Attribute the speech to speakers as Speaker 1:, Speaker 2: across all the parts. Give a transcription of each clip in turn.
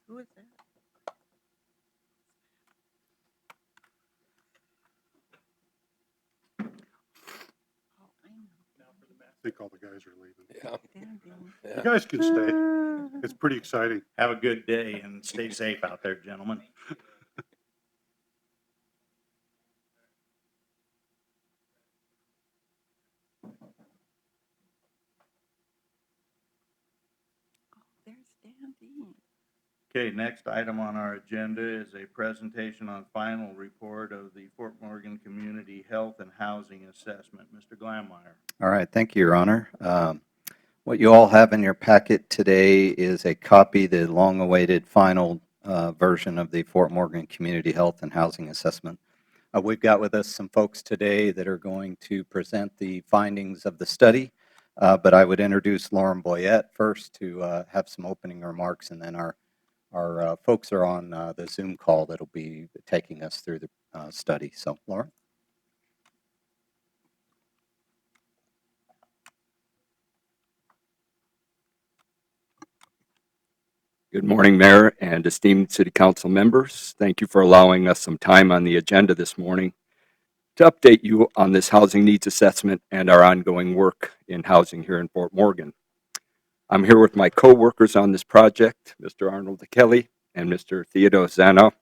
Speaker 1: Who is that? Oh, I know.
Speaker 2: I think all the guys are leaving.
Speaker 3: Yeah.
Speaker 2: You guys can stay. It's pretty exciting.
Speaker 4: Have a good day and stay safe out there, gentlemen.
Speaker 1: Oh, there's Dan Dean.
Speaker 4: Okay, next item on our agenda is a presentation on final report of the Fort Morgan Community Health and Housing Assessment. Mr. Glanmeyer.
Speaker 5: All right, thank you, Your Honor. What you all have in your packet today is a copy, the long-awaited final version of the Fort Morgan Community Health and Housing Assessment. We've got with us some folks today that are going to present the findings of the study, but I would introduce Lauren Boyette first to have some opening remarks, and then our folks are on the Zoom call that'll be taking us through the study. So, Lauren?
Speaker 3: Good morning, Mayor and esteemed City Council members. Thank you for allowing us some time on the agenda this morning to update you on this housing needs assessment and our ongoing work in housing here in Fort Morgan. I'm here with my co-workers on this project, Mr. Arnold Kelly and Mr. Theodore Zano,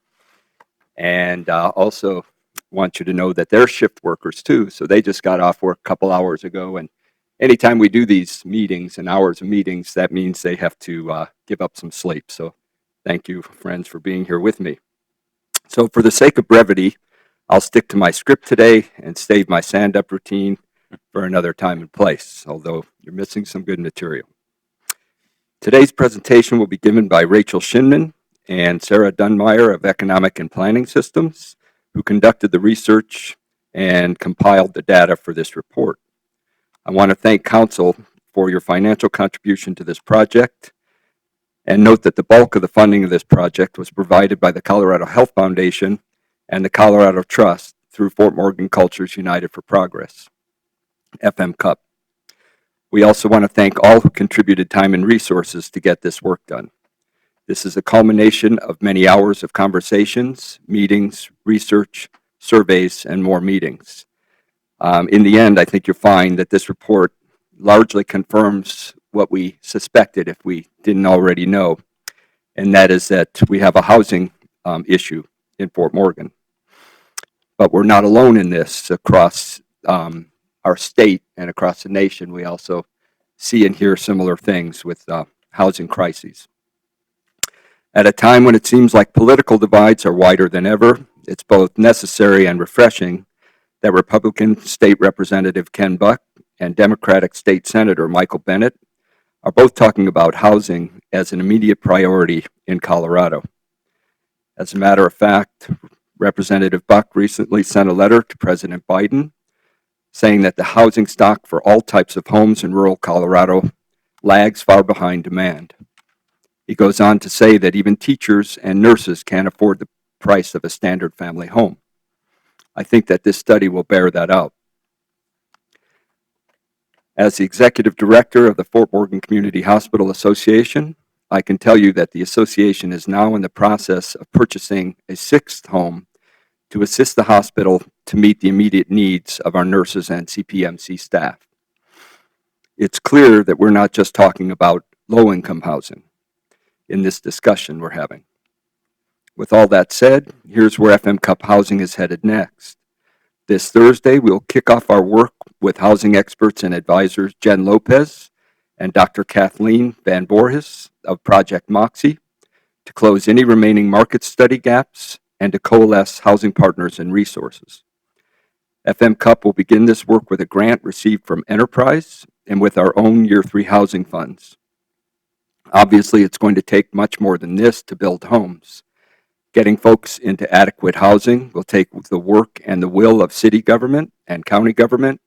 Speaker 3: and also want you to know that they're shift workers too, so they just got off work a couple hours ago, and anytime we do these meetings and hours of meetings, that means they have to give up some sleep. So thank you, friends, for being here with me. So for the sake of brevity, I'll stick to my script today and save my stand-up routine for another time and place, although you're missing some good material. Today's presentation will be given by Rachel Shinman and Sarah Dunmeyer of Economic and Planning Systems, who conducted the research and compiled the data for this report. I want to thank Council for your financial contribution to this project, and note that the bulk of the funding of this project was provided by the Colorado Health Foundation and the Colorado Trust through Fort Morgan Cultures United for Progress, FM Cup. We also want to thank all who contributed time and resources to get this work done. This is a culmination of many hours of conversations, meetings, research, surveys, and more meetings. In the end, I think you'll find that this report largely confirms what we suspected if we didn't already know, and that is that we have a housing issue in Fort Morgan. But we're not alone in this. Across our state and across the nation, we also see and hear similar things with housing crises. At a time when it seems like political divides are wider than ever, it's both necessary and refreshing that Republican State Representative Ken Buck and Democratic State Senator Michael Bennett are both talking about housing as an immediate priority in Colorado. As a matter of fact, Representative Buck recently sent a letter to President Biden saying that the housing stock for all types of homes in rural Colorado lags far behind demand. He goes on to say that even teachers and nurses can't afford the price of a standard family home. I think that this study will bear that out. As the executive director of the Fort Morgan Community Hospital Association, I can tell you that the association is now in the process of purchasing a sixth home to assist the hospital to meet the immediate needs of our nurses and CPMC staff. It's clear that we're not just talking about low-income housing in this discussion we're having. With all that said, here's where FM Cup Housing is headed next. This Thursday, we'll kick off our work with housing experts and advisors Jen Lopez and Dr. Kathleen Van Voorhis of Project Moxie to close any remaining market study gaps and to coalesce housing partners and resources. FM Cup will begin this work with a grant received from Enterprise and with our own Year 3 housing funds. Obviously, it's going to take much more than this to build homes. Getting folks into adequate housing will take the work and the will of city government and county government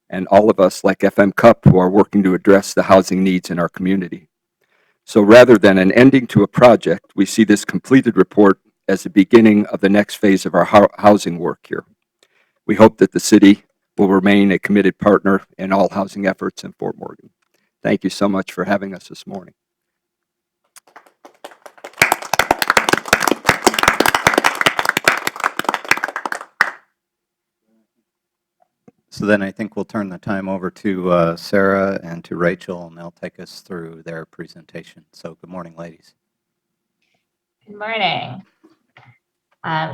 Speaker 3: and all of us like FM Cup who are working to address the housing needs in our community. So rather than an ending to a project, we see this completed report as the beginning of the next phase of our housing work here. We hope that the city will remain a committed partner in all housing efforts in Fort Morgan. Thank you so much for having us this morning.
Speaker 5: So then I think we'll turn the time over to Sarah and to Rachel, and they'll take us through their presentation. So good morning, ladies.
Speaker 6: Good morning.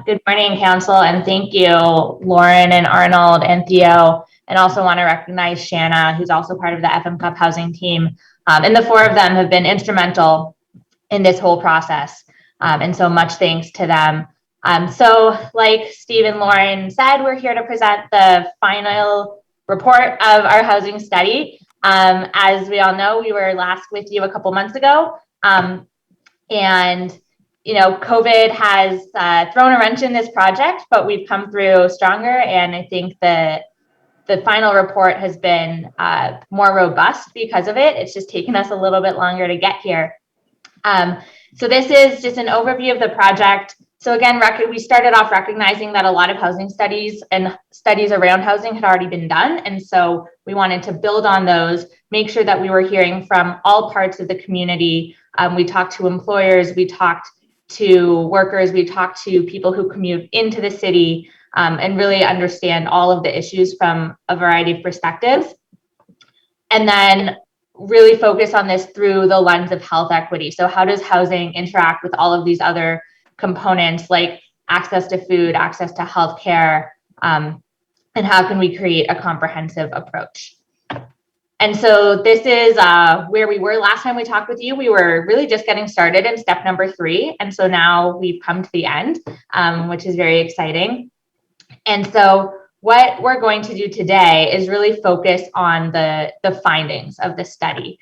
Speaker 6: Good morning, Council, and thank you, Lauren and Arnold and Theo, and also want to recognize Shanna, who's also part of the FM Cup housing team. And the four of them have been instrumental in this whole process, and so much thanks to them. So like Steve and Lauren said, we're here to present the final report of our housing study. As we all know, we were last with you a couple months ago, and you know, COVID has thrown a wrench in this project, but we've come through stronger. And I think that the final report has been more robust because of it. It's just taken us a little bit longer to get here. So this is just an overview of the project. So again, we started off recognizing that a lot of housing studies and studies around housing had already been done. And so we wanted to build on those, make sure that we were hearing from all parts of the community. We talked to employers, we talked to workers, we talked to people who commute into the city, and really understand all of the issues from a variety of perspectives. And then really focus on this through the lens of health equity. So how does housing interact with all of these other components like access to food, access to healthcare, and how can we create a comprehensive approach? And so this is where we were last time we talked with you. We were really just getting started in step number 3. And so now we've come to the end, which is very exciting. And so what we're going to do today is really focus on the findings of the study,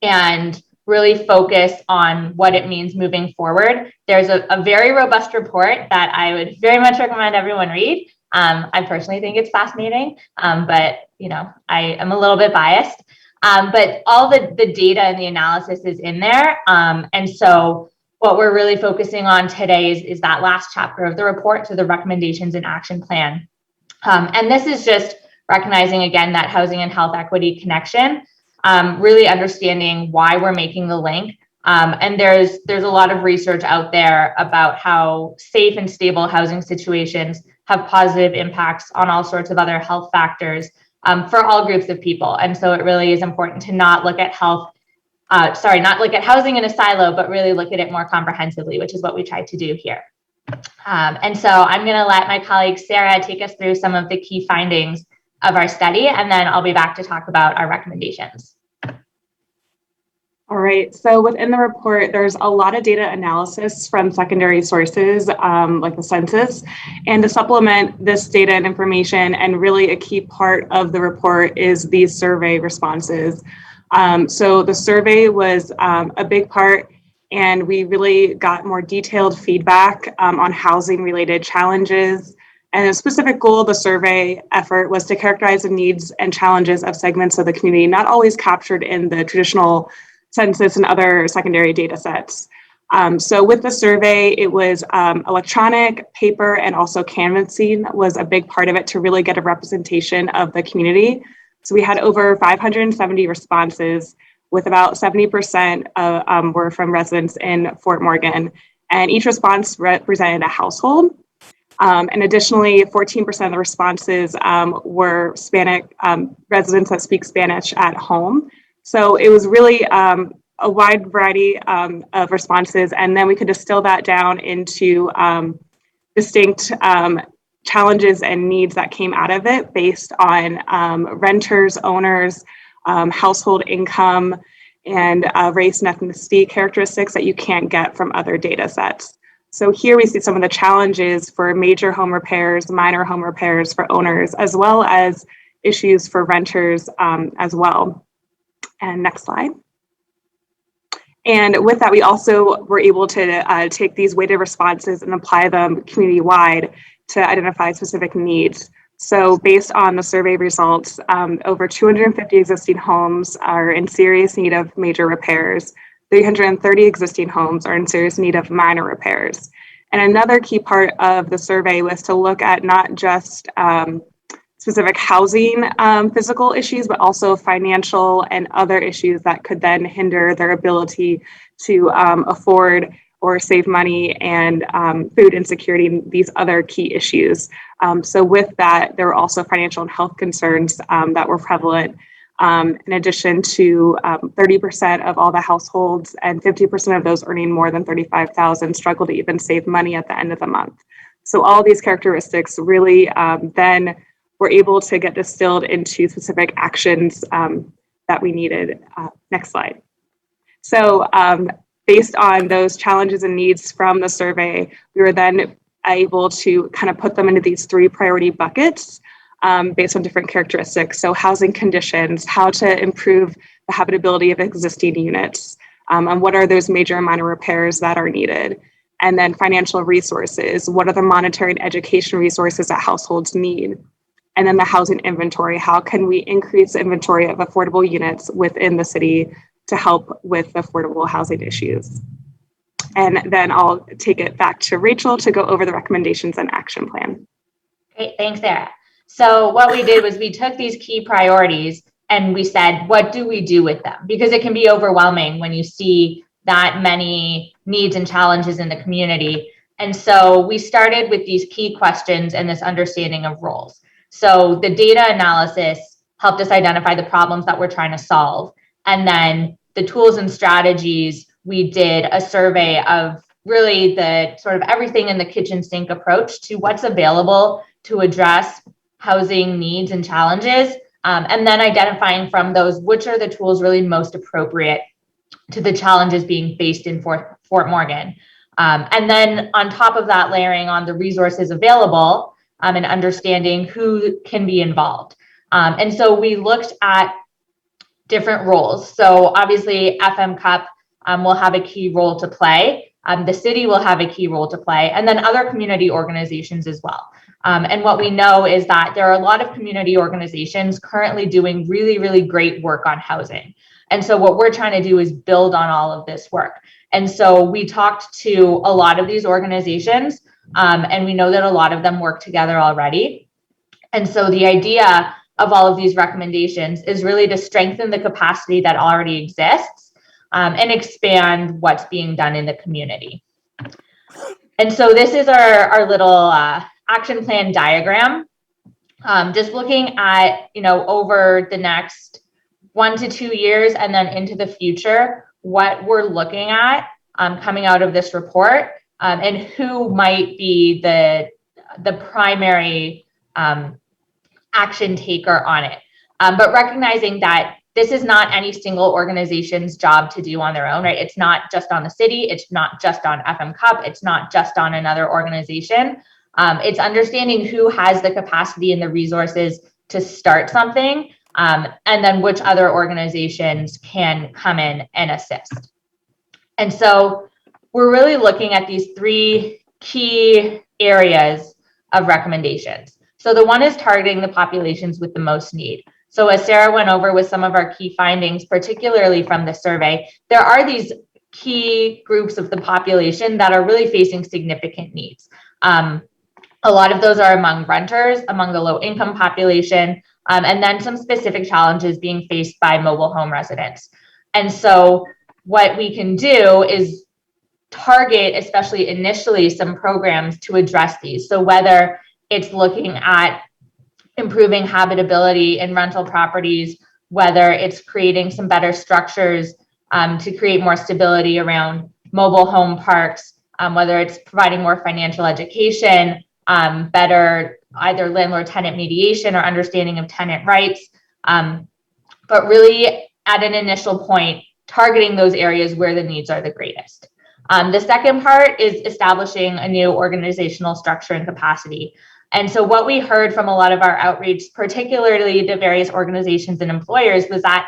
Speaker 6: and really focus on what it means moving forward. There's a very robust report that I would very much recommend everyone read. I personally think it's fascinating, but you know, I am a little bit biased. But all the data and the analysis is in there. And so what we're really focusing on today is that last chapter of the report, so the recommendations and action plan. And this is just recognizing again that housing and health equity connection, really understanding why we're making the link. And there's a lot of research out there about how safe and stable housing situations have positive impacts on all sorts of other health factors for all groups of people. And so it really is important to not look at not look at housing in a silo, but really look at it more comprehensively, which is what we tried to do here. And so I'm going to let my colleague Sarah take us through some of the key findings of our study, and then I'll be back to talk about our recommendations.
Speaker 7: All right, so within the report, there's a lot of data analysis from secondary sources like the census. And to supplement this data and information, and really a key part of the report is these survey responses. So the survey was a big part, and we really got more detailed feedback on housing related challenges. And a specific goal of the survey effort was to characterize the needs and challenges of segments of the community, not always captured in the traditional census and other secondary data sets. So with the survey, it was electronic, paper, and also canvassing was a big part of it to really get a representation of the community. So we had over 570 responses, with about 70% were from residents in Fort Morgan, and each response represented a household. And additionally, 14% of the responses were Hispanic residents that speak Spanish at home. So it was really a wide variety of responses, and then we could distill that down into distinct challenges and needs that came out of it based on renters, owners, household income, and race and ethnicity characteristics that you can't get from other data sets. So here we see some of the challenges for major home repairs, minor home repairs for owners, as well as issues for renters as well. And next slide. And with that, we also were able to take these weighted responses and apply them community-wide to identify specific needs. So based on the survey results, over 250 existing homes are in serious need of major repairs. 330 existing homes are in serious need of minor repairs. And another key part of the survey was to look at not just specific housing physical issues, but also financial and other issues that could then hinder their ability to afford or save money, and food insecurity, and these other key issues. So with that, there were also financial and health concerns that were prevalent. In addition to 30% of all the households and 50% of those earning more than $35,000 struggle to even save money at the end of the month. So all of these characteristics really then were able to get distilled into specific actions that we needed. Next slide. So based on those challenges and needs from the survey, we were then able to kind of put them into these 3 priority buckets based on different characteristics. So housing conditions, how to improve the habitability of existing units, and what are those major and minor repairs that are needed. And then financial resources, what are the monetary and education resources that households need? And then the housing inventory, how can we increase the inventory of affordable units within the city to help with affordable housing issues? And then I'll take it back to Rachel to go over the recommendations and action plan.
Speaker 6: Great, thanks, Sarah. So what we did was we took these key priorities and we said, what do we do with them? Because it can be overwhelming when you see that many needs and challenges in the community. And so we started with these key questions and this understanding of roles. So the data analysis helped us identify the problems that we're trying to solve. And then the tools and strategies, we did a survey of really the sort of everything in the kitchen sink approach to what's available to address housing needs and challenges, and then identifying from those which are the tools really most appropriate to the challenges being faced in Fort Morgan. And then on top of that, layering on the resources available and understanding who can be involved. And so we looked at different roles. So obviously FM Cup will have a key role to play. The city will have a key role to play, and then other community organizations as well. And what we know is that there are a lot of community organizations currently doing really, really great work on housing. And so what we're trying to do is build on all of this work. And so we talked to a lot of these organizations, and we know that a lot of them work together already. And so the idea of all of these recommendations is really to strengthen the capacity that already exists and expand what's being done in the community. And so this is our little action plan diagram. Just looking at, over the next 1 to 2 years and then into the future, what we're looking at coming out of this report and who might be the primary action taker on it. But recognizing that this is not any single organization's job to do on their own, right? It's not just on the city. It's not just on FM Cup. It's not just on another organization. It's understanding who has the capacity and the resources to start something, and then which other organizations can come in and assist. And so we're really looking at these 3 key areas of recommendations. So the one is targeting the populations with the most need. So as Sarah went over with some of our key findings, particularly from the survey, there are these key groups of the population that are really facing significant needs. A lot of those are among renters, among the low income population, and then some specific challenges being faced by mobile home residents. And so what we can do is target, especially initially, some programs to address these. So whether it's looking at improving habitability in rental properties, whether it's creating some better structures to create more stability around mobile home parks, whether it's providing more financial education, better either landlord-tenant mediation or understanding of tenant rights, but really at an initial point, targeting those areas where the needs are the greatest. The second part is establishing a new organizational structure and capacity. And so what we heard from a lot of our outreach, particularly to various organizations and employers, was that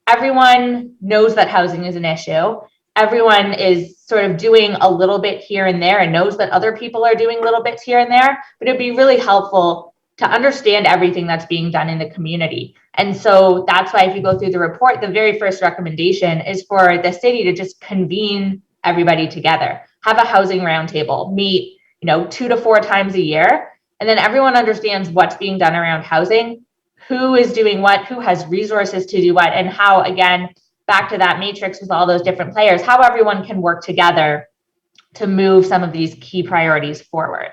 Speaker 6: everyone knows that housing is an issue. Everyone is sort of doing a little bit here and there and knows that other people are doing little bits here and there, but it'd be really helpful to understand everything that's being done in the community. And so that's why if you go through the report, the very first recommendation is for the city to just convene everybody together, have a housing roundtable, meet, 2 to 4 times a year, and then everyone understands what's being done around housing, who is doing what, who has resources to do what, and how, again, back to that matrix with all those different players, how everyone can work together to move some of these key priorities forward.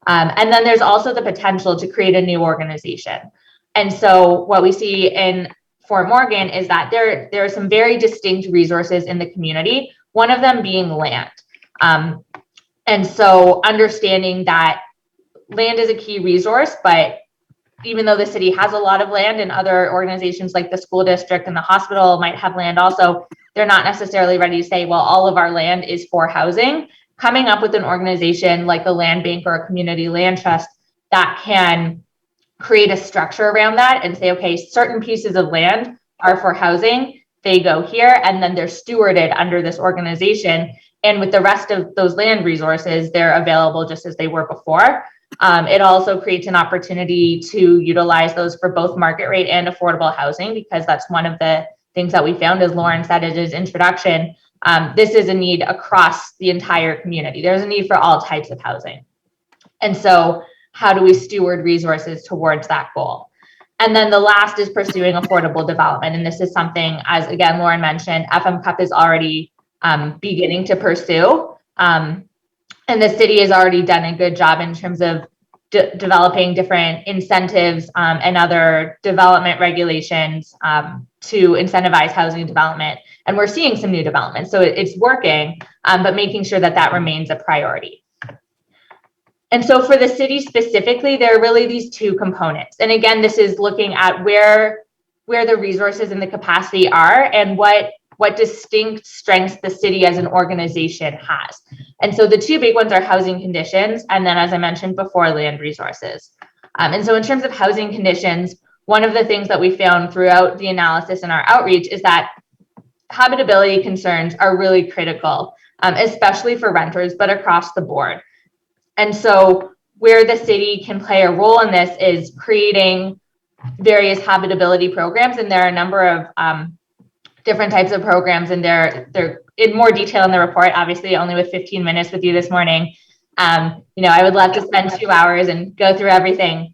Speaker 6: And then there's also the potential to create a new organization. And so what we see in Fort Morgan is that there are some very distinct resources in the community, one of them being land. And so understanding that land is a key resource, but even though the city has a lot of land and other organizations like the school district and the hospital might have land also, they're not necessarily ready to say, well, all of our land is for housing. Coming up with an organization like a land bank or a community land trust that can create a structure around that and say, okay, certain pieces of land are for housing, they go here, and then they're stewarded under this organization. And with the rest of those land resources, they're available just as they were before. It also creates an opportunity to utilize those for both market rate and affordable housing, because that's one of the things that we found, as Lauren said in his introduction. This is a need across the entire community. There's a need for all types of housing. And so how do we steward resources towards that goal? And then the last is pursuing affordable development. And this is something, as again, Lauren mentioned, FM Cup is already beginning to pursue. And the city has already done a good job in terms of developing different incentives and other development regulations to incentivize housing development. And we're seeing some new developments. So it's working, but making sure that that remains a priority. And so for the city specifically, there are really these two components. And again, this is looking at where the resources and the capacity are and what distinct strengths the city as an organization has. And so the two big ones are housing conditions, and then, as I mentioned before, land resources. And so in terms of housing conditions, one of the things that we found throughout the analysis and our outreach is that habitability concerns are really critical, especially for renters, but across the board. And so where the city can play a role in this is creating various habitability programs, and there are a number of different types of programs, and they're in more detail in the report, obviously only with 15 minutes with you this morning. I would love to spend 2 hours and go through everything.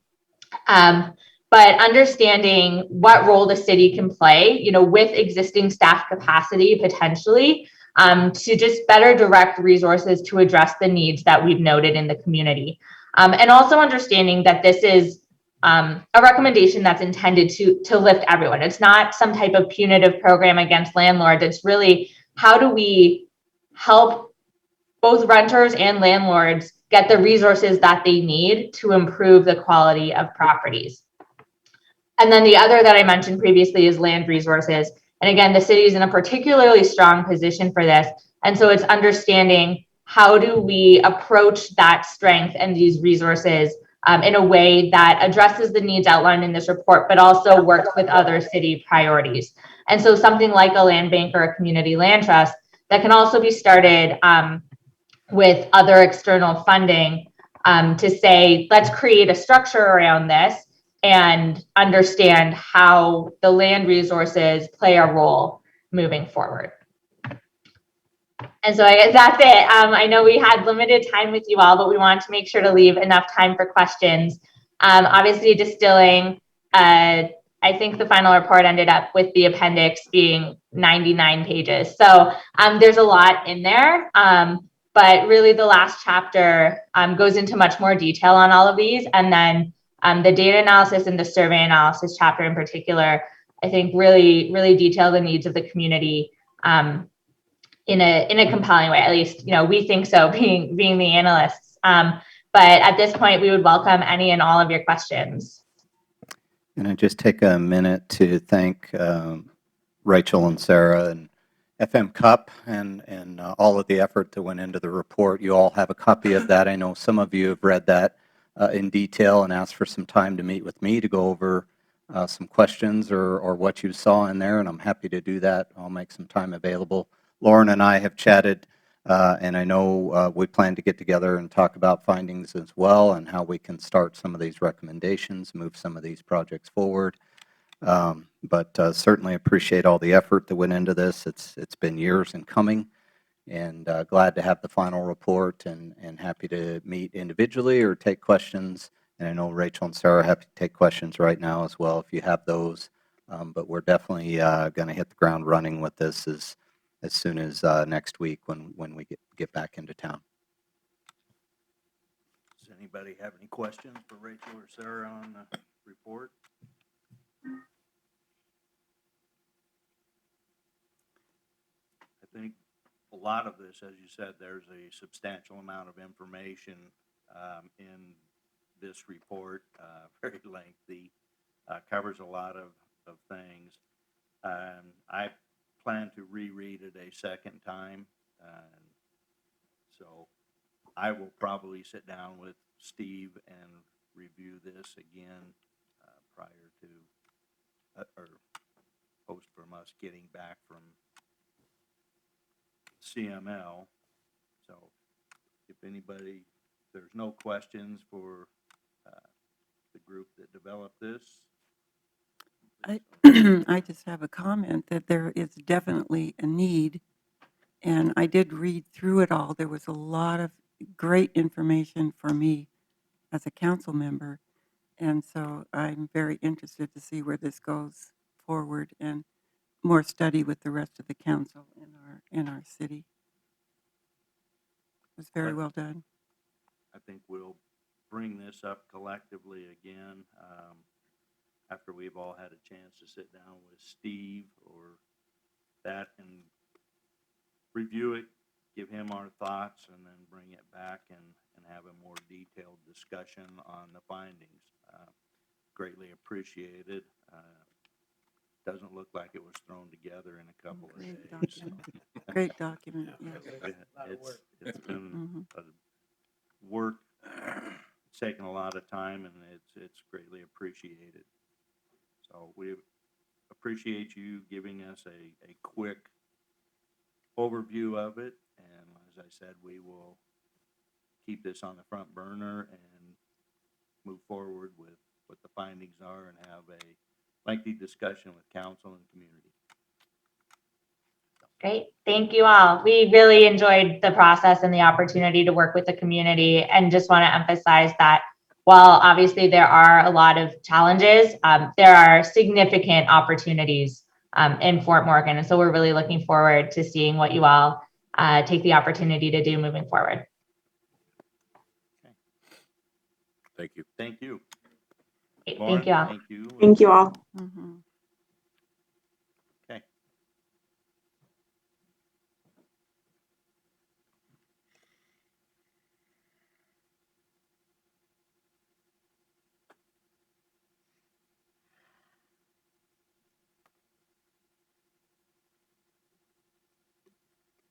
Speaker 6: But understanding what role the city can play, with existing staff capacity potentially, to just better direct resources to address the needs that we've noted in the community. And also understanding that this is a recommendation that's intended to lift everyone. It's not some type of punitive program against landlords. It's really, how do we help both renters and landlords get the resources that they need to improve the quality of properties? And then the other that I mentioned previously is land resources. And again, the city is in a particularly strong position for this. And so it's understanding, how do we approach that strength and these resources in a way that addresses the needs outlined in this report, but also works with other city priorities. And so something like a land bank or a community land trust that can also be started with other external funding to say, let's create a structure around this and understand how the land resources play a role moving forward. And so I guess that's it. I know we had limited time with you all, but we wanted to make sure to leave enough time for questions. Obviously, distilling, I think the final report ended up with the appendix being 99 pages. So there's a lot in there, but really the last chapter goes into much more detail on all of these. And then the data analysis and the survey analysis chapter in particular, I think really, really detail the needs of the community in a compelling way. At least, we think so, being the analysts. But at this point, we would welcome any and all of your questions.
Speaker 5: And I just take a minute to thank Rachel and Sarah and FM Cup and all of the effort that went into the report. You all have a copy of that. I know some of you have read that in detail and asked for some time to meet with me to go over some questions or what you saw in there, and I'm happy to do that. I'll make some time available. Lauren and I have chatted, and I know we plan to get together and talk about findings as well and how we can start some of these recommendations, move some of these projects forward. But certainly appreciate all the effort that went into this. It's been years in coming, and glad to have the final report and happy to meet individually or take questions. And I know Rachel and Sarah are happy to take questions right now as well if you have those. But we're definitely going to hit the ground running with this as soon as next week when we get back into town.
Speaker 4: Does anybody have any questions for Rachel or Sarah on the report? I think a lot of this, as you said, there's a substantial amount of information in this report, very lengthy, covers a lot of things. I plan to reread it a second time, so I will probably sit down with Steve and review this again prior to, or post from us getting back from CML. So if anybody, there's no questions for the group that developed this.
Speaker 1: I just have a comment that there is definitely a need, and I did read through it all. There was a lot of great information for me as a council member, and so I'm very interested to see where this goes forward and more study with the rest of the council in our city. It was very well done.
Speaker 4: I think we'll bring this up collectively again after we've all had a chance to sit down with Steve or that and review it, give him our thoughts, and then bring it back and have a more detailed discussion on the findings. Greatly appreciated. Doesn't look like it was thrown together in a couple of days.
Speaker 1: Great document, yes.
Speaker 4: It's been a work, it's taken a lot of time, and it's greatly appreciated. So we appreciate you giving us a quick overview of it, and as I said, we will keep this on the front burner and move forward with what the findings are and have a lengthy discussion with council and community.
Speaker 6: Great. Thank you all. We really enjoyed the process and the opportunity to work with the community, and just want to emphasize that while obviously there are a lot of challenges, there are significant opportunities in Fort Morgan. And so we're really looking forward to seeing what you all take the opportunity to do moving forward.
Speaker 2: Thank you.
Speaker 4: Thank you.
Speaker 6: Great.
Speaker 4: Lauren,
Speaker 6: Thank you all.
Speaker 4: Thank you.
Speaker 7: Thank you all.
Speaker 1: Mhm.
Speaker 4: Okay.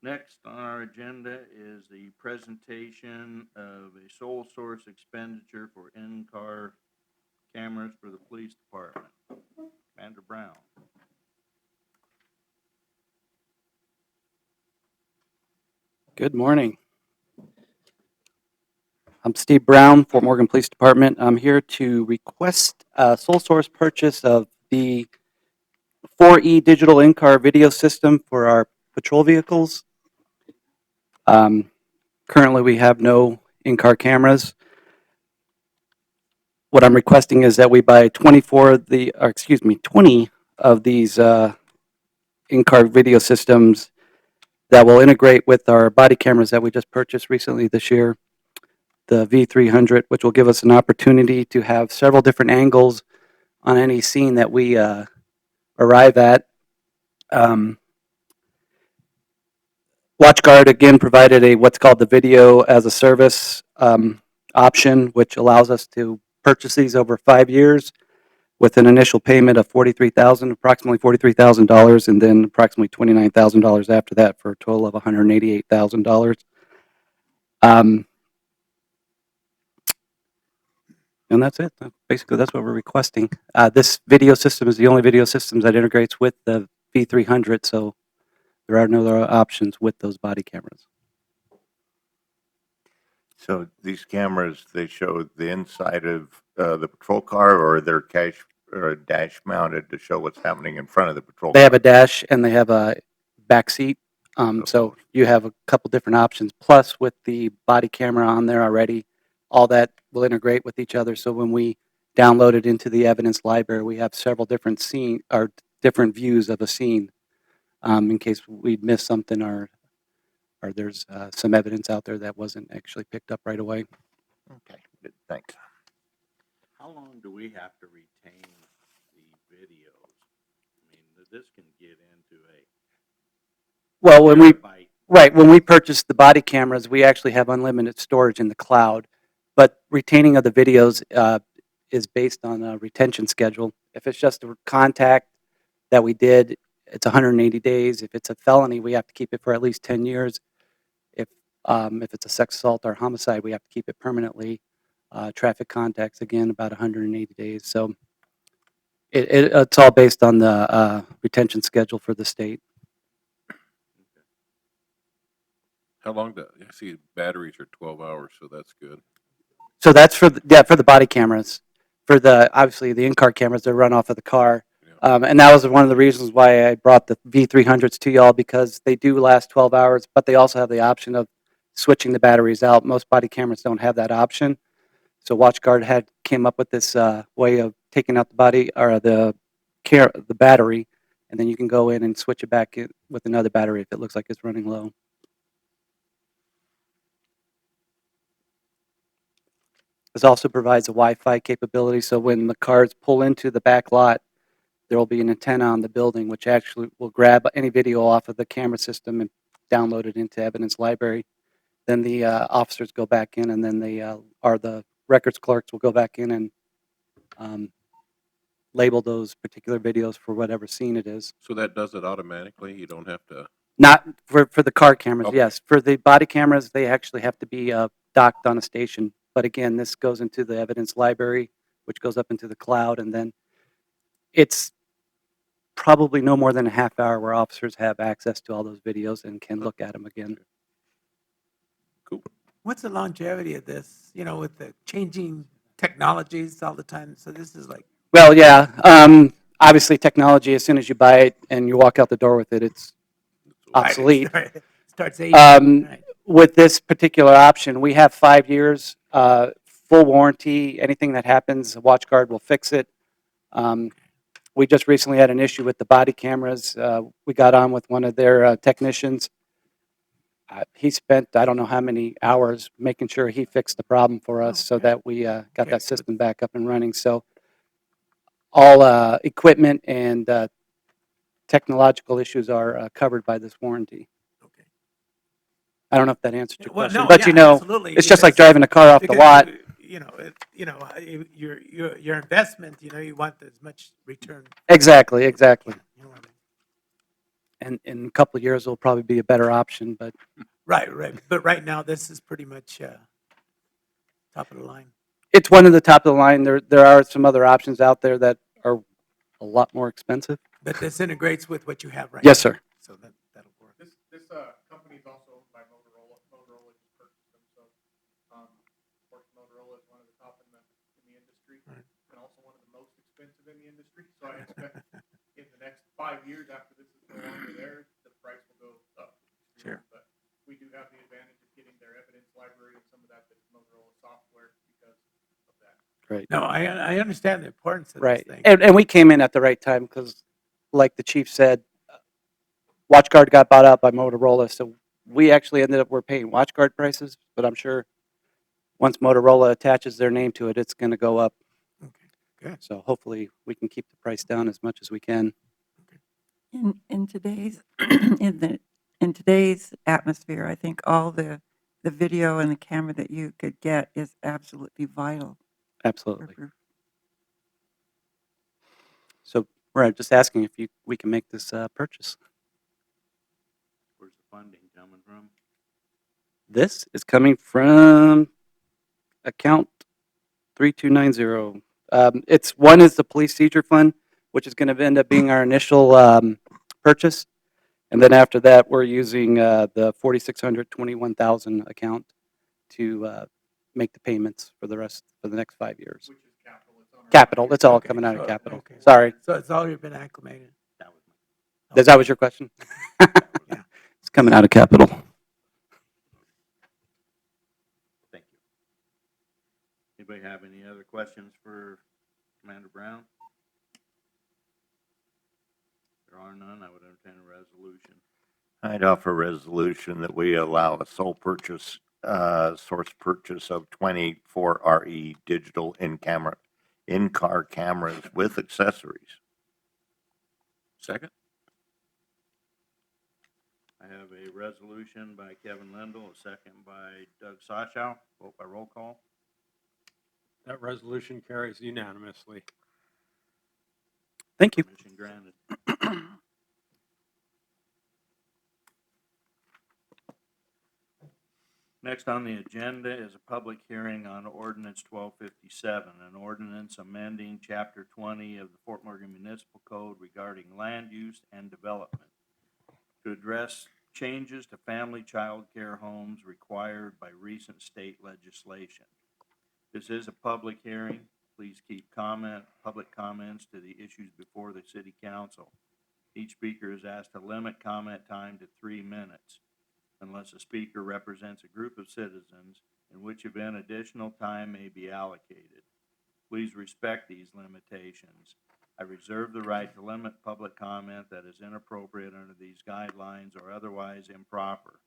Speaker 4: Next on our agenda is the presentation of a sole source expenditure for in-car cameras for the police department. Commander Brown.
Speaker 8: Good morning. I'm Steve Brown, Fort Morgan Police Department. I'm here to request a sole source purchase of the 4E digital in-car video system for our patrol vehicles. Currently, we have no in-car cameras. What I'm requesting is that we buy 20 of these in-car video systems that will integrate with our body cameras that we just purchased recently this year, the V300, which will give us an opportunity to have several different angles on any scene that we arrive at. WatchGuard again provided what's called the video as a service option, which allows us to purchase these over 5 years with an initial payment of approximately $43,000, and then approximately $29,000 after that, for a total of $188,000. And that's it. Basically, that's what we're requesting. This video system is the only video system that integrates with the V300, so there are no other options with those body cameras.
Speaker 9: So these cameras, they show the inside of the patrol car, or they're dash mounted to show what's happening in front of the patrol car?
Speaker 8: They have a dash and they have a back seat. So you have a couple different options. Plus, with the body camera on there already, all that will integrate with each other. So when we download it into the evidence library, we have several different different views of a scene in case we'd missed something or there's some evidence out there that wasn't actually picked up right away.
Speaker 9: Okay, good, thanks.
Speaker 4: How long do we have to retain the videos? I mean, this can get into a
Speaker 8: Well,
Speaker 4: terabyte.
Speaker 8: when we purchased the body cameras, we actually have unlimited storage in the cloud, but retaining of the videos is based on a retention schedule. If it's just a contact that we did, it's 180 days. If it's a felony, we have to keep it for at least 10 years. If it's a sex assault or homicide, we have to keep it permanently. Traffic contacts, again, about 180 days. So it's all based on the retention schedule for the state.
Speaker 2: How long I see batteries are 12 hours, so that's good.
Speaker 8: So that's for the body cameras. For obviously the in-car cameras, they run off of the car.
Speaker 2: Yeah.
Speaker 8: And that was one of the reasons why I brought the V300s to y'all, because they do last 12 hours, but they also have the option of switching the batteries out. Most body cameras don't have that option. So WatchGuard came up with this way of taking out the body or the battery, and then you can go in and switch it back in with another battery if it looks like it's running low. This also provides a Wi-Fi capability, so when the cars pull into the back lot, there will be an antenna on the building which actually will grab any video off of the camera system and download it into evidence library. Then the officers go back in, and then the records clerks will go back in and label those particular videos for whatever scene it is.
Speaker 2: So that does it automatically? You don't have to,
Speaker 8: Not for the car cameras,
Speaker 2: Okay.
Speaker 8: yes. For the body cameras, they actually have to be docked on a station. But again, this goes into the evidence library, which goes up into the cloud, and then it's probably no more than a half hour where officers have access to all those videos and can look at them again.
Speaker 2: cool.
Speaker 10: What's the longevity of this, you know, with the changing technologies all the time? So this is like,
Speaker 8: Well, yeah. Obviously, technology, as soon as you buy it and you walk out the door with it, it's obsolete.
Speaker 10: starts aging. Right.
Speaker 8: With this particular option, we have 5 years, full warranty. Anything that happens, WatchGuard will fix it. We just recently had an issue with the body cameras. We got on with one of their technicians. He spent, I don't know how many hours making sure he fixed the problem for us so that we got
Speaker 10: Okay,
Speaker 8: that
Speaker 10: so
Speaker 8: system back up and running. So all equipment and technological issues are covered by this warranty.
Speaker 10: Okay.
Speaker 8: I don't know if that answered your
Speaker 10: Well,
Speaker 8: question,
Speaker 10: no,
Speaker 8: but
Speaker 10: yeah,
Speaker 8: you know,
Speaker 10: absolutely,
Speaker 8: it's just like
Speaker 10: because-
Speaker 8: driving a car off the
Speaker 10: because,
Speaker 8: lot.
Speaker 10: Your investment, you want as much return.
Speaker 8: Exactly.
Speaker 10: You know what I mean?
Speaker 8: And in a couple of years, it'll probably be a better option, but
Speaker 10: Right. But right now, this is pretty much top of the line.
Speaker 8: it's one of the top of the line. There are some other options out there that are a lot more expensive.
Speaker 10: But this integrates with what you have right
Speaker 8: Yes,
Speaker 10: now.
Speaker 8: sir.
Speaker 10: So that'll work.
Speaker 11: This company is also owned by Motorola. Motorola just purchased them, so, of course, Motorola is one of the top in the industry,
Speaker 10: Right.
Speaker 11: and also one of the most expensive in the industry. So I expect in the next 5 years after this is no longer there, the price will go up.
Speaker 10: Sure.
Speaker 11: But we do have the advantage of getting their evidence library and some of that is Motorola software because of that.
Speaker 8: Right.
Speaker 10: No, I understand the importance of
Speaker 8: Right.
Speaker 10: this thing.
Speaker 8: And we came in at the right time because, like the chief said, WatchGuard got bought out by Motorola, so we actually ended up, we're paying WatchGuard prices, but I'm sure once Motorola attaches their name to it, it's going to go up.
Speaker 10: Okay, good.
Speaker 8: So hopefully we can keep the price down as much as we can.
Speaker 1: In today's in today's atmosphere, I think all the video and the camera that you could get is absolutely vital.
Speaker 8: Absolutely. So we're just asking if we can make this purchase.
Speaker 4: Where's the funding coming from?
Speaker 8: This is coming from account 3290. One is the police seizure fund, which is going to end up being our initial purchase. And then after that, we're using the 4,600, 21,000 account to make the payments for the next 5 years.
Speaker 11: Which is capital. It's on our
Speaker 8: Capital, it's all
Speaker 10: Okay,
Speaker 8: coming out of
Speaker 10: so-
Speaker 8: capital.
Speaker 10: okay.
Speaker 8: Sorry,
Speaker 10: So it's already been acclimated.
Speaker 4: That was
Speaker 8: that was your question?
Speaker 10: Yeah.
Speaker 8: It's coming out of capital.
Speaker 4: Thank you. Anybody have any other questions for Commander Brown? There are none. I would entertain a resolution.
Speaker 9: I'd offer a resolution that we allow a sole purchase, source purchase of 24 RE digital in-car cameras with accessories.
Speaker 2: Second?
Speaker 4: I have a resolution by Kevin Lindell, a second by Doug Sashow. Vote by roll call.
Speaker 12: That resolution carries unanimously.
Speaker 8: Thank you.
Speaker 4: Permission granted. Next on the agenda is a public hearing on Ordinance 1257, an ordinance amending Chapter 20 of the Fort Morgan Municipal Code regarding land use and development to address changes to family child care homes required by recent state legislation. This is a public hearing. Please keep public comments to the issues before the City Council. Each speaker is asked to limit comment time to 3 minutes. Unless a speaker represents a group of citizens, in which event additional time may be allocated. Please respect these limitations. I reserve the right to limit public comment that is inappropriate under these guidelines or otherwise improper.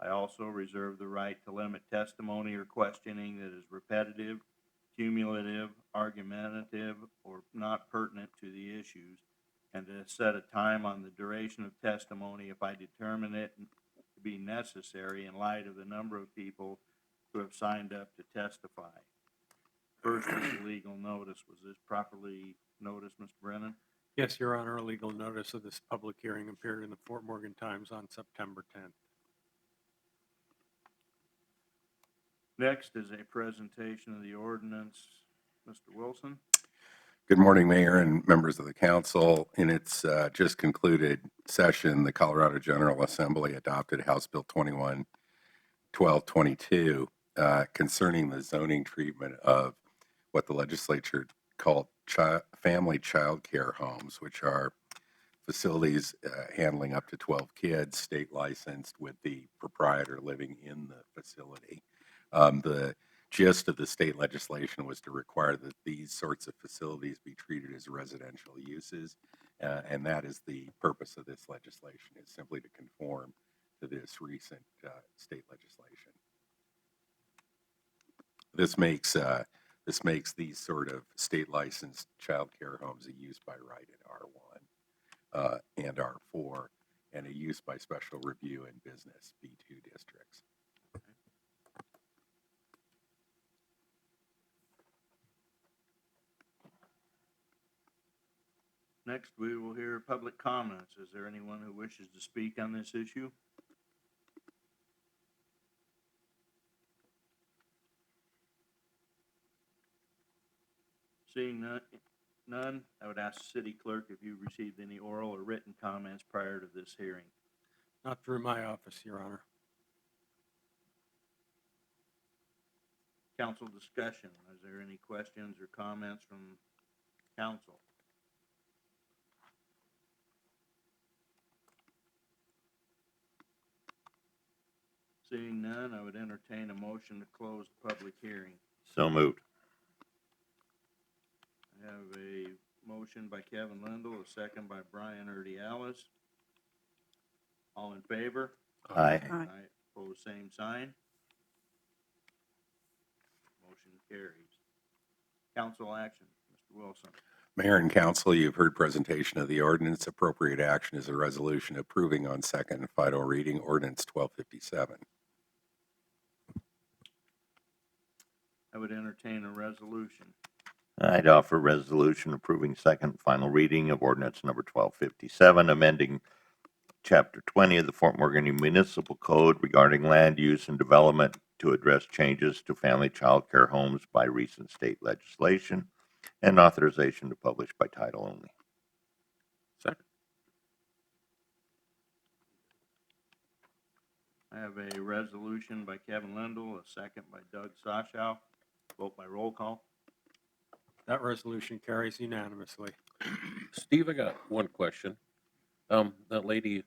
Speaker 4: I also reserve the right to limit testimony or questioning that is repetitive, cumulative, argumentative, or not pertinent to the issues, and to set a time on the duration of testimony if I determine it to be necessary in light of the number of people who have signed up to testify. First is the legal notice. Was this properly noticed, Mr. Brennan?
Speaker 12: Yes, Your Honor, a legal notice of this public hearing appeared in the Fort Morgan Times on September 10th.
Speaker 4: Next is a presentation of the ordinance. Mr. Wilson?
Speaker 13: Good morning, Mayor and members of the council. In its just concluded session, the Colorado General Assembly adopted House Bill 1222 concerning the zoning treatment of what the legislature called family child care homes, which are facilities handling up to 12 kids, state licensed, with the proprietor living in the facility. The gist of the state legislation was to require that these sorts of facilities be treated as residential uses, and that is the purpose of this legislation, is simply to conform to this recent state legislation. This makes these sort of state licensed child care homes a use by right in R1 and R4, and a use by special review in business B2 districts.
Speaker 4: Next, we will hear public comments. Is there anyone who wishes to speak on this issue? Seeing none, I would ask the city clerk if you received any oral or written comments prior to this hearing.
Speaker 12: Not through my office, Your Honor.
Speaker 4: Council discussion. Is there any questions or comments from council? Seeing none, I would entertain a motion to close the public hearing.
Speaker 9: So moved.
Speaker 4: I have a motion by Kevin Lindell, a second by Brian Urdiales. All in favor?
Speaker 9: Aye.
Speaker 1: Aye.
Speaker 4: Opposed, same sign. Motion carries. Council action, Mr. Wilson.
Speaker 13: Mayor and council, you've heard presentation of the ordinance. Appropriate action is a resolution approving on second and final reading ordinance 1257.
Speaker 4: I would entertain a resolution.
Speaker 9: I'd offer a resolution approving second and final reading of ordinance number 1257, amending Chapter 20 of the Fort Morgan Municipal Code regarding land use and development to address changes to family child care homes by recent state legislation, and authorization to publish by title only.
Speaker 2: Second?
Speaker 4: I have a resolution by Kevin Lindell, a second by Doug Sashow. Vote by roll call.
Speaker 12: That resolution carries unanimously.
Speaker 2: Steve, I got one question. That lady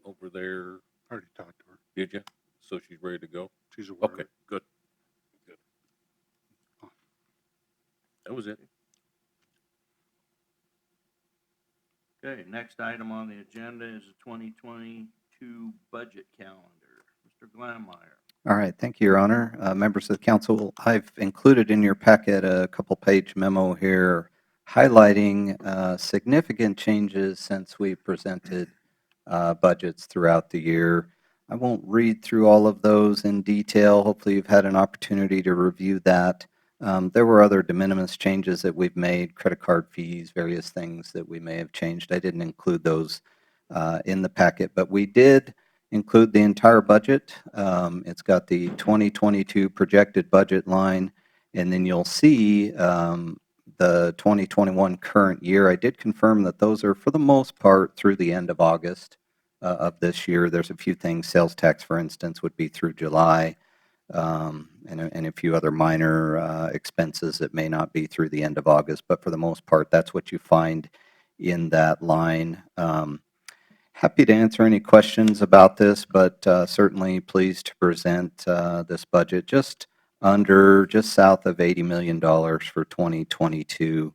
Speaker 2: over there,
Speaker 14: Already talked to her.
Speaker 2: did you? So she's ready to go?
Speaker 14: She's aware.
Speaker 2: Okay, good. Good. That was it.
Speaker 4: Okay, next item on the agenda is the 2022 budget calendar. Mr. Glanmeyer.
Speaker 5: All right, thank you, Your Honor. Members of the council, I've included in your packet a couple-page memo here highlighting significant changes since we presented budgets throughout the year. I won't read through all of those in detail. Hopefully, you've had an opportunity to review that. There were other de minimis changes that we've made, credit card fees, various things that we may have changed. I didn't include those in the packet, but we did include the entire budget. It's got the 2022 projected budget line, and then you'll see the 2021 current year. I did confirm that those are, for the most part, through the end of August of this year. There's a few things, sales tax, for instance, would be through July, and a few other minor expenses that may not be through the end of August. But for the most part, that's what you find in that line. Happy to answer any questions about this, but certainly pleased to present this budget just south of $80 million for 2022.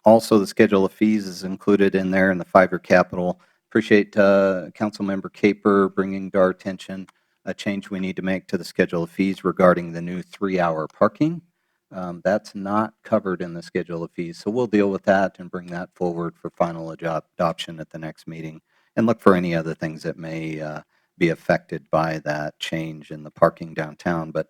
Speaker 5: Also, the schedule of fees is included in there in the 5-year capital. Appreciate Councilmember Caper bringing to our attention a change we need to make to the schedule of fees regarding the new 3-hour parking. That's not covered in the schedule of fees, so we'll deal with that and bring that forward for final adoption at the next meeting, and look for any other things that may be affected by that change in the parking downtown. But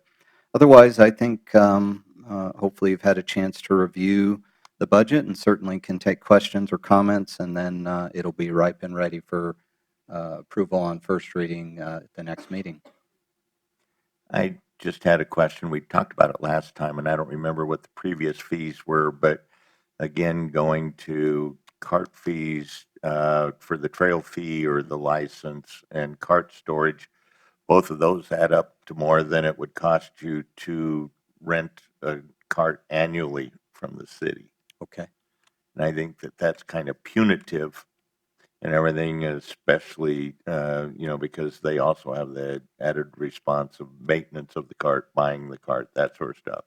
Speaker 5: otherwise, I think hopefully you've had a chance to review the budget and certainly can take questions or comments, and then it'll be ripe and ready for approval on first reading at the next meeting.
Speaker 9: I just had a question. We talked about it last time, and I don't remember what the previous fees were, but again, going to cart fees for the trail fee or the license and cart storage, both of those add up to more than it would cost you to rent a cart annually from the city.
Speaker 5: Okay.
Speaker 9: And I think that that's kind of punitive and everything, especially, because they also have the added response of maintenance of the cart, buying the cart, that sort of stuff.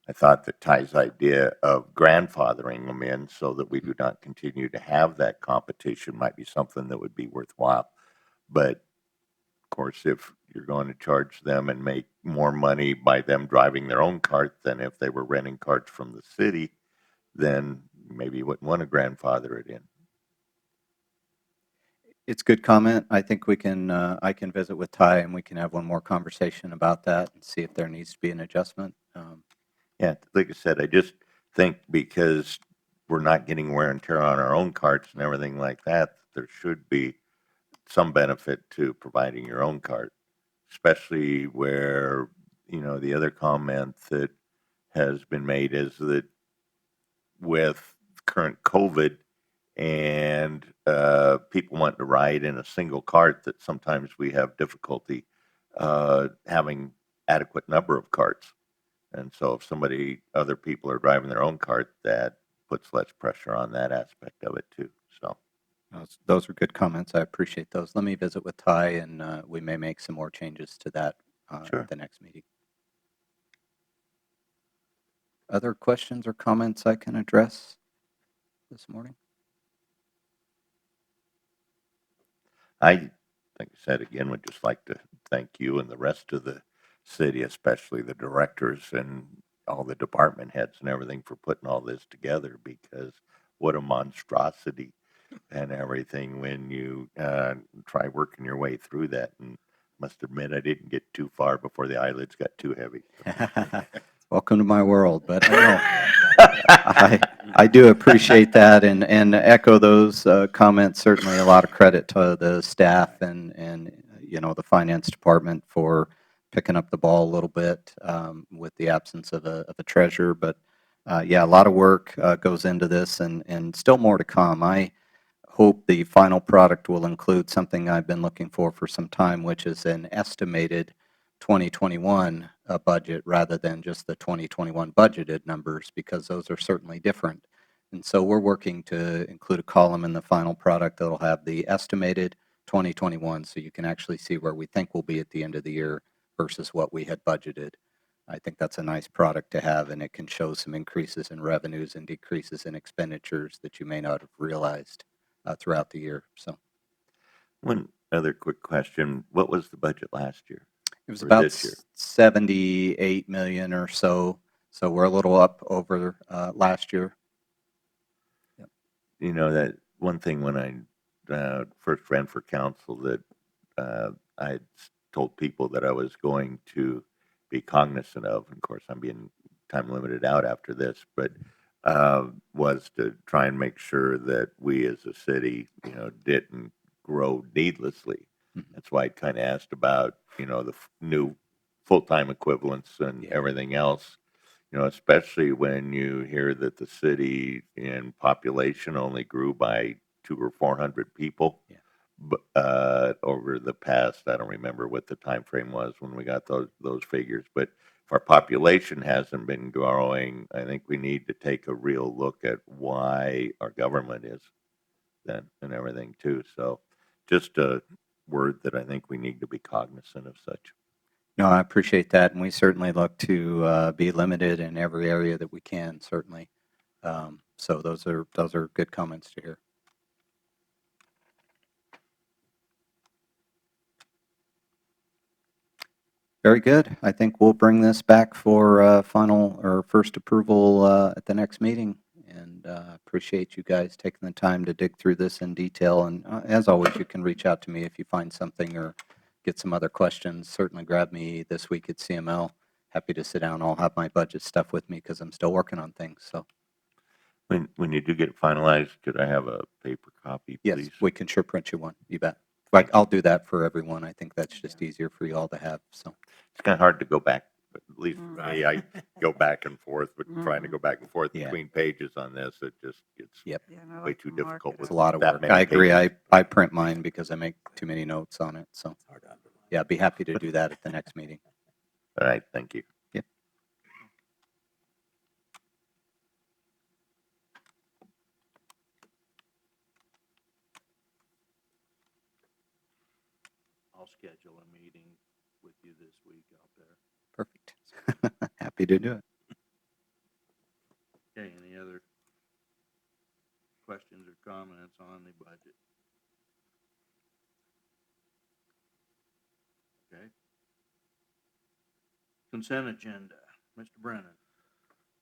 Speaker 9: I thought that Ty's idea of grandfathering them in so that we do not continue to have that competition might be something that would be worthwhile. But of course, if you're going to charge them and make more money by them driving their own cart than if they were renting carts from the city, then maybe you wouldn't want to grandfather it in.
Speaker 5: It's good comment. I think we can, I can visit with Ty and we can have one more conversation about that and see if there needs to be an adjustment.
Speaker 9: Yeah, like I said, I just think because we're not getting wear and tear on our own carts and everything like that, there should be some benefit to providing your own cart, especially where, the other comment that has been made is that with current COVID and people want to ride in a single cart, that sometimes we have difficulty having adequate number of carts. And so if other people are driving their own cart, that puts less pressure on that aspect of it too. So
Speaker 5: Those are good comments. I appreciate those. Let me visit with Ty and we may make some more changes to that
Speaker 9: Sure.
Speaker 5: at the next meeting. Other questions or comments I can address this morning?
Speaker 9: I, like I said, again, would just like to thank you and the rest of the city, especially the directors and all the department heads and everything for putting all this together, because what a monstrosity and everything when you try working your way through that. And must admit, I didn't get too far before the eyelids got too heavy.
Speaker 5: Welcome to my world, but I do appreciate that and echo those comments. Certainly a lot of credit to the staff and the finance department for picking up the ball a little bit with the absence of a treasurer. But yeah, a lot of work goes into this and still more to come. I hope the final product will include something I've been looking for some time, which is an estimated 2021 budget rather than just the 2021 budgeted numbers, because those are certainly different. And so we're working to include a column in the final product that'll have the estimated 2021, so you can actually see where we think we'll be at the end of the year versus what we had budgeted. I think that's a nice product to have, and it can show some increases in revenues and decreases in expenditures that you may not have realized throughout the year. So
Speaker 9: One other quick question. What was the budget last year?
Speaker 5: it was
Speaker 9: For
Speaker 5: about
Speaker 9: this year.
Speaker 5: 78 million or so. So we're a little up over last year.
Speaker 9: You know, that one thing when I first ran for council that I had told people that I was going to be cognizant of, and of course I'm being time limited out after this, but was to try and make sure that we as a city, you know, didn't grow needlessly.
Speaker 5: Mhm.
Speaker 9: That's why I kind of asked about, you know, the new full-time equivalents and
Speaker 5: Yeah.
Speaker 9: everything else. You know, especially when you hear that the city in population only grew by 200 or 400 people.
Speaker 5: Yeah.
Speaker 9: Over the past, I don't remember what the time frame was when we got those figures, but if our population hasn't been growing, I think we need to take a real look at why our government is then and everything too. So just a word that I think we need to be cognizant of such.
Speaker 5: No, I appreciate that, and we certainly look to be limited in every area that we can, certainly. So those are good comments to hear. Very good. I think we'll bring this back for final or first approval at the next meeting, and appreciate you guys taking the time to dig through this in detail. And as always, you can reach out to me if you find something or get some other questions. Certainly grab me this week at CML. Happy to sit down. I'll have my budget stuff with me because I'm still working on things. So
Speaker 9: When you do get it finalized, could I have a paper copy,
Speaker 5: yes,
Speaker 9: please?
Speaker 5: we can sure print you one. You bet. Like, I'll do that for everyone. I think that's just easier for you all to have. So
Speaker 9: It's kind of hard to go back, but at least
Speaker 1: Mm.
Speaker 9: for me, I go back and forth, but trying to go back and forth
Speaker 5: Yeah.
Speaker 9: between pages on this, it just gets
Speaker 5: Yep.
Speaker 1: Yeah, and I
Speaker 9: way
Speaker 1: like
Speaker 9: too
Speaker 1: to mark
Speaker 9: difficult
Speaker 1: it
Speaker 9: with
Speaker 5: It's a
Speaker 1: up.
Speaker 5: lot of
Speaker 9: that
Speaker 5: work.
Speaker 9: many
Speaker 5: I agree.
Speaker 9: pages.
Speaker 5: I print mine because I make too many notes on it. So
Speaker 10: It's hard to underline.
Speaker 5: yeah, I'd be happy to do that at the next meeting.
Speaker 9: All right, thank you.
Speaker 5: Yep.
Speaker 4: I'll schedule a meeting with you this week out there.
Speaker 5: Perfect. Happy to do it.
Speaker 4: Okay, any other questions or comments on the budget? Okay. Consent agenda, Mr. Brennan.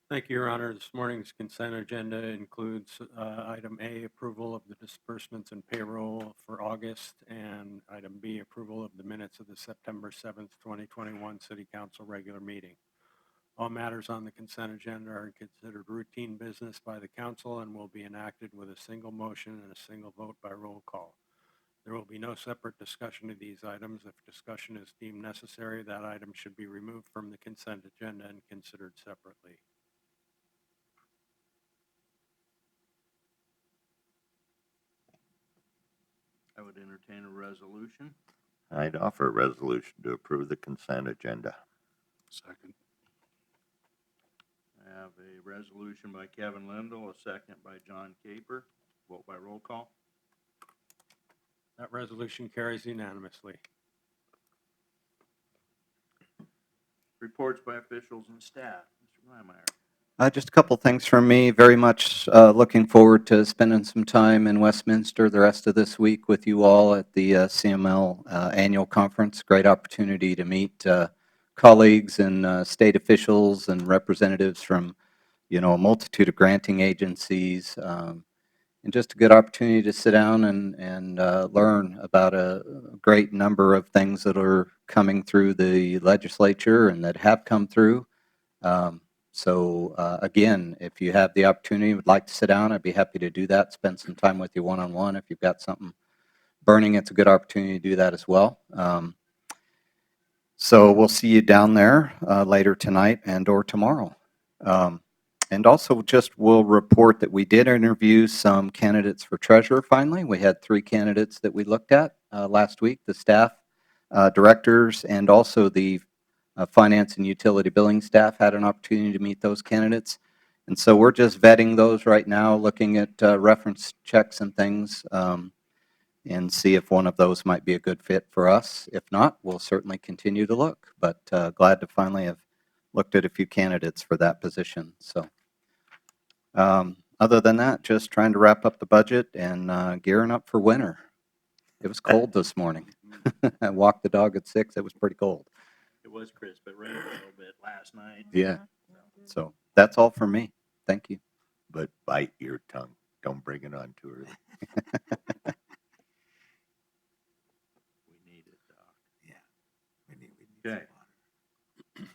Speaker 12: Thank you, Your Honor. This morning's consent agenda includes item A, approval of the disbursements and payroll for August, and item B, approval of the minutes of the September 7th, 2021 City Council regular meeting. All matters on the consent agenda are considered routine business by the council and will be enacted with a single motion and a single vote by roll call. There will be no separate discussion of these items. If discussion is deemed necessary, that item should be removed from the consent agenda and considered separately.
Speaker 4: I would entertain a resolution.
Speaker 9: I'd offer a resolution to approve the consent agenda.
Speaker 13: Second.
Speaker 4: I have a resolution by Kevin Lindell, a second by John Caper. Vote by roll call.
Speaker 12: That resolution carries unanimously.
Speaker 4: Reports by officials and staff. Mr. Blymeyer.
Speaker 5: Just a couple things from me. Very much looking forward to spending some time in Westminster the rest of this week with you all at the CML annual conference. Great opportunity to meet colleagues and state officials and representatives from, a multitude of granting agencies, and just a good opportunity to sit down and learn about a great number of things that are coming through the legislature and that have come through. So again, if you have the opportunity, would like to sit down, I'd be happy to do that, spend some time with you one-on-one. If you've got something burning, it's a good opportunity to do that as well. So we'll see you down there later tonight and or tomorrow. And also just will report that we did interview some candidates for treasurer finally. We had 3 candidates that we looked at last week, the staff, directors, and also the finance and utility billing staff had an opportunity to meet those candidates. And so we're just vetting those right now, looking at reference checks and things, and see if one of those might be a good fit for us. If not, we'll certainly continue to look, but glad to finally have looked at a few candidates for that position. So Other than that, just trying to wrap up the budget and gearing up for winter. It was cold this morning. I walked the dog at 6. It was pretty cold.
Speaker 4: It was crisp. It rained a little bit last night.
Speaker 5: Yeah. So that's all for me. Thank you.
Speaker 9: But bite your tongue. Don't bring it on too early.
Speaker 4: We need it, Doc.
Speaker 10: Yeah. We need
Speaker 4: Okay.
Speaker 10: some water.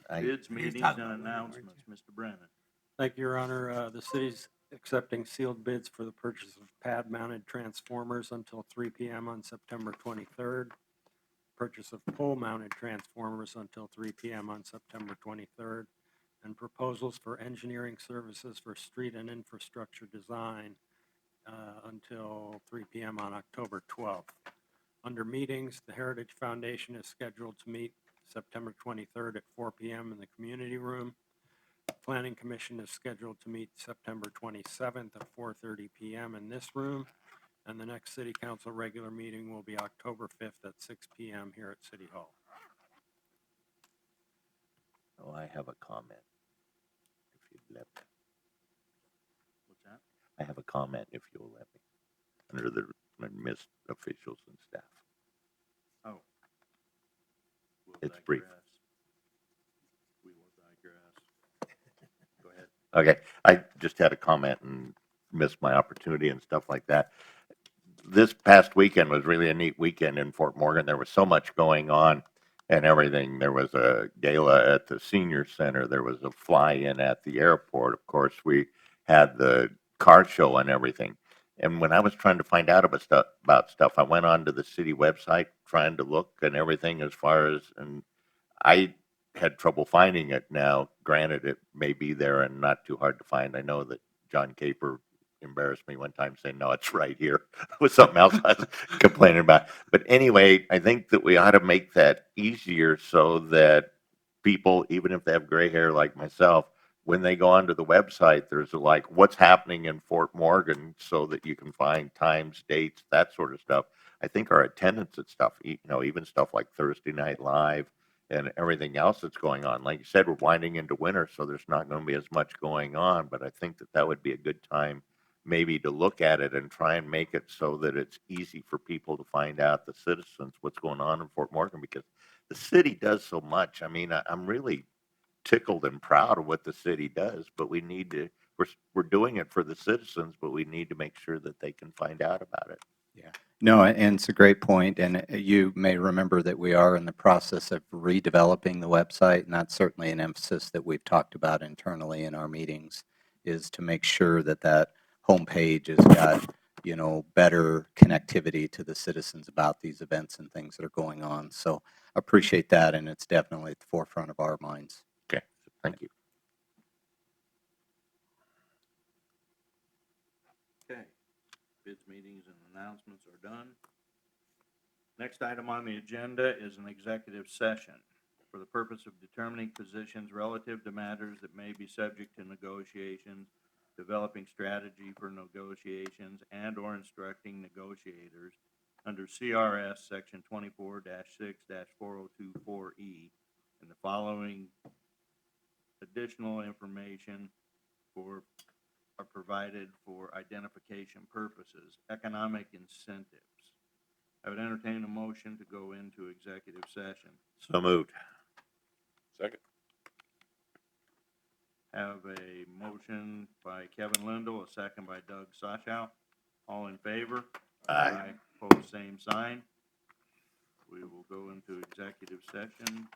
Speaker 9: I-
Speaker 4: Bids,
Speaker 10: You're
Speaker 4: meetings,
Speaker 10: talking
Speaker 4: and
Speaker 10: about winter, weren't
Speaker 4: announcements. Mr. Brennan.
Speaker 12: Thank you, Your Honor. The city's accepting sealed bids for the purchase of pad-mounted transformers until 3 PM on September 23rd. Purchase of pole-mounted transformers until 3 PM on September 23rd. And proposals for engineering services for street and infrastructure design until 3 PM on October 12th. Under meetings, the Heritage Foundation is scheduled to meet September 23rd at 4 PM in the community room. Planning Commission is scheduled to meet September 27th at 4:30 PM in this room. And the next City Council regular meeting will be October 5th at 6 PM here at City Hall.
Speaker 9: Oh, I have a comment. If you'd let me.
Speaker 4: What's that?
Speaker 9: I have a comment if you'll let me. Under the missed officials and staff.
Speaker 4: Oh. We'll
Speaker 9: It's brief.
Speaker 4: digress. We will digress. Go ahead.
Speaker 9: Okay, I just had a comment and missed my opportunity and stuff like that. This past weekend was really a neat weekend in Fort Morgan. There was so much going on and everything. There was a gala at the senior center. There was a fly-in at the airport. Of course, we had the car show and everything. And when I was trying to find out about stuff, I went onto the city website trying to look and everything as far as, and I had trouble finding it. Now, granted, it may be there and not too hard to find. I know that John Caper embarrassed me one time saying, no, it's right here with something else I was complaining about. But anyway, I think that we ought to make that easier so that people, even if they have gray hair like myself, when they go onto the website, there's like what's happening in Fort Morgan so that you can find times, dates, that sort of stuff. I think our attendance at stuff, even stuff like Thursday Night Live and everything else that's going on. Like you said, we're winding into winter, so there's not going to be as much going on, but I think that that would be a good time maybe to look at it and try and make it so that it's easy for people to find out, the citizens, what's going on in Fort Morgan, because the city does so much. I mean, I'm really tickled and proud of what the city does, but we need to, we're doing it for the citizens, but we need to make sure that they can find out about it.
Speaker 5: Yeah. No, and it's a great point, and you may remember that we are in the process of redeveloping the website, and that's certainly an emphasis that we've talked about internally in our meetings, is to make sure that that homepage has got, better connectivity to the citizens about these events and things that are going on. So appreciate that, and it's definitely at the forefront of our minds.
Speaker 9: Okay, thank you.
Speaker 4: Okay. Bids, meetings, and announcements are done. Next item on the agenda is an executive session for the purpose of determining positions relative to matters that may be subject to negotiations, developing strategy for negotiations, and/or instructing negotiators under CRS Section 24-6-4024E, and the following additional information are provided for identification purposes. Economic incentives. I would entertain a motion to go into executive session.
Speaker 9: So moved.
Speaker 2: Second.
Speaker 4: Have a motion by Kevin Lindell, a second by Doug Soshow. All in favor?
Speaker 9: Aye.
Speaker 4: Pose same sign. We will go into executive session.